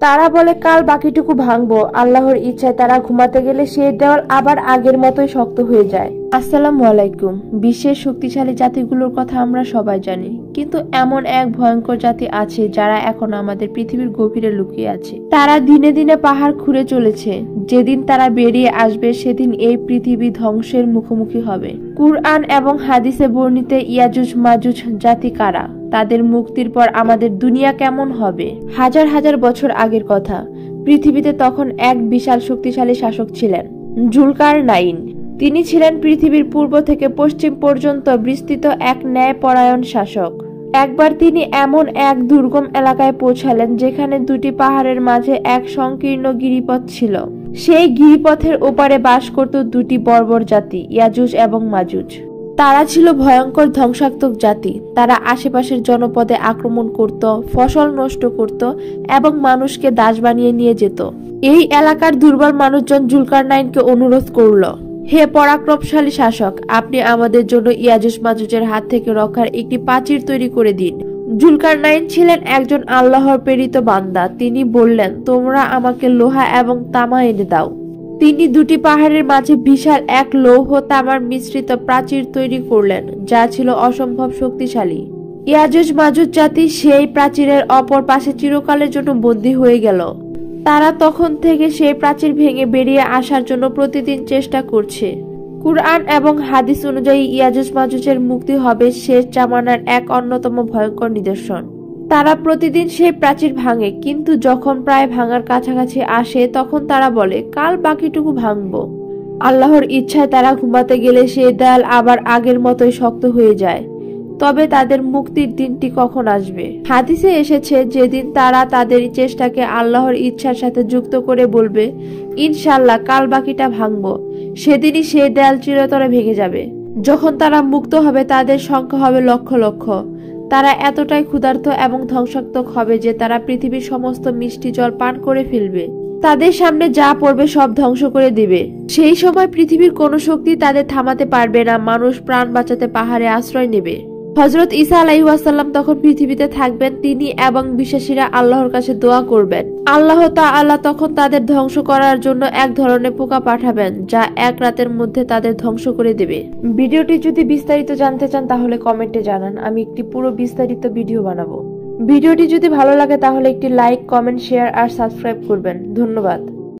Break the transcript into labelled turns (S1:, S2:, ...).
S1: তারা বলে কাল বাকিটুকু ভাঙবো। আল্লাহর ইচ্ছায় তারা ঘুমাতে গেলে সেই দেওয়াল আবার আগের মতোই শক্ত হয়ে যায়। আসসালামু আলাইকুম। বিশ্বের শক্তিশালী জাতিগুলোর কথা আমরা সবাই জানি, কিন্তু এমন এক ভয়ঙ্কর জাতি আছে যারা এখন আমাদের পৃথিবীর গভীরে লুকিয়ে আছে। তারা দিনে দিনে পাহাড় খুঁড়ে চলেছে। যেদিন তারা বেরিয়ে আসবে সেদিন এই পৃথিবী ধ্বংসের মুখোমুখি হবে। কুরআন এবং হাদিসে বর্ণিত ইয়াজুজ মাজুজ জাতি কারা, তাদের মুক্তির পর আমাদের দুনিয়া কেমন হবে? হাজার হাজার বছর আগের কথা। পৃথিবীতে তখন এক বিশাল শক্তিশালী শাসক ছিলেন, জুলকারনাইন। তিনি ছিলেন পৃথিবীর পূর্ব থেকে পশ্চিম পর্যন্ত বিস্তৃত এক ন্যায়পরায়ণ শাসক। একবার তিনি এমন এক দুর্গম এলাকায় পৌঁছালেন যেখানে দুটি পাহাড়ের মাঝে এক সংকীর্ণ গিরিপথ ছিল। সেই গিরিপথের ওপারে বাস করত দুটি বর্বর জাতি, ইয়াজুজ এবং মাজুজ। তারা ছিল ভয়ঙ্কর ধ্বংসাত্মক জাতি। তারা আশেপাশের জনপদে আক্রমণ করত, ফসল নষ্ট করত এবং মানুষকে দাস বানিয়ে নিয়ে যেত। এই এলাকার দুর্বল মানুষজন জুলকারনাইনকে অনুরোধ করল, হে পরাক্রমশালী শাসক, আপনি আমাদের জন্য ইয়াজুজ মাজুজের হাত থেকে রক্ষার একটি প্রাচীর তৈরি করে দিন। জুলকারনাইন ছিলেন একজন আল্লাহর প্রেরিত বান্দা। তিনি বললেন, তোমরা আমাকে লোহা এবং তামা এনে দাও। তিনি দুটি পাহাড়ের মাঝে বিশাল এক লৌহ তামার মিশ্রিত প্রাচীর তৈরি করলেন, যা ছিল অসম্ভব শক্তিশালী। ইয়াজুজ মাজুজ জাতি সেই প্রাচীরের অপর পাশে চিরকালের জন্য বন্দী হয়ে গেল। তারা তখন থেকে সেই প্রাচীর ভেঙে বেরিয়ে আসার জন্য প্রতিদিন চেষ্টা করছে। কুরআন এবং হাদিস অনুযায়ী ইয়াজুজ মাজুজের মুক্তি হবে শেষ জামানার এক অন্যতম ভয়ঙ্কর নিদর্শন। তারা প্রতিদিন সেই প্রাচীর ভাঙে, কিন্তু যখন প্রায় ভাঙার কাছাকাছি আসে তখন তারা বলে, কাল বাকিটুকু ভাঙবো। আল্লাহর ইচ্ছায় তারা ঘুমাতে গেলে সেই দেয়াল আবার আগের মতোই শক্ত হয়ে যায়। তবে তাদের মুক্তির দিনটি কখন আসবে? হাদিসে এসেছে, যেদিন তারা তাদের চেষ্টাকে আল্লাহর ইচ্ছার সাথে যুক্ত করে বলবে, ইনশাআল্লাহ কাল বাকিটা ভাঙবো, সেদিনই সেই দেয়াল চিরতরে ভেঙে যাবে। যখন তারা মুক্ত হবে তাদের সংখ্যা হবে লক্ষ লক্ষ। তারা এতটাই ক্ষুধার্ত এবং ধ্বংসাত্মক হবে যে তারা পৃথিবীর সমস্ত মিষ্টি জল পান করে ফেলবে। তাদের সামনে যা পড়বে সব ধ্বংস করে দিবে। সেই সময় পৃথিবীর কোনো শক্তি তাদের থামাতে পারবে না। মানুষ প্রাণ বাঁচাতে পাহাড়ে আশ্রয় নেবে। হযরত ঈসা আলাইহিস সালাম তখন পৃথিবীতে থাকবেন। তিনি এবং বিশ্বাসীরা আল্লাহর কাছে দোয়া করবেন। আল্লাহ তাআলা তখন তাদের ধ্বংস করার জন্য এক ধরনের পোকা পাঠাবেন, যা এক রাতের মধ্যে তাদের ধ্বংস করে দেবে। ভিডিওটি যদি বিস্তারিত জানতে চান তাহলে কমেন্টে জানান, আমি একটি পুরো বিস্তারিত ভিডিও বানাবো। ভিডিওটি যদি ভালো লাগে তাহলে একটি লাইক, কমেন্ট, শেয়ার আর সাবস্ক্রাইব করবেন। ধন্যবাদ।